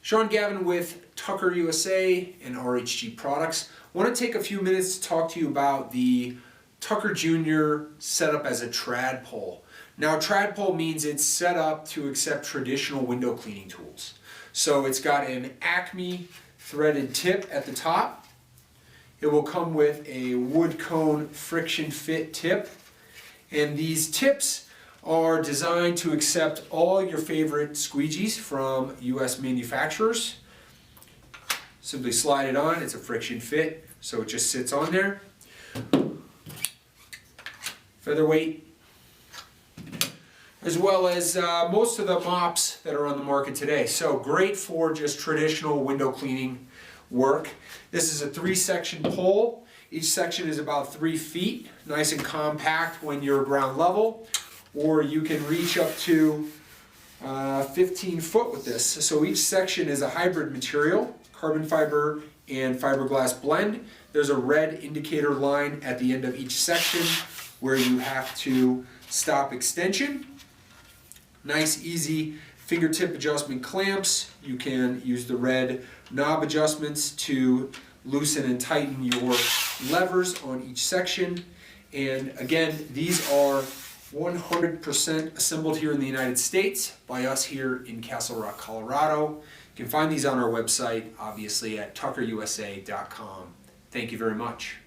Sean Gavin with Tucker USA and RHG Products. I want to take a few minutes to talk to you about the Tucker Jr. setup as a trad pole. Now, trad pole means it's set up to accept traditional window cleaning tools. So it's got an Acme threaded tip at the top. It will come with a wood cone friction fit tip. And these tips are designed to accept all your favorite squeegees from US manufacturers. Simply slide it on, it's a friction fit, so it just sits on there. Featherweight, as well as most of the mops that are on the market today. So great for just traditional window cleaning work. This is a 3-section pole. Each section is about 3 feet, nice and compact when you're ground level, or you can reach up to 15 foot with this. So each section is a hybrid material, carbon fiber and fiberglass blend. There's a red indicator line at the end of each section where you have to stop extension. Nice, easy fingertip adjustment clamps. You can use the red knob adjustments to loosen and tighten your levers on each section. And again, these are 100% assembled here in the United States by us here in Castle Rock, Colorado. You can find these on our website, obviously, at tuckerusa.com. Thank you very much.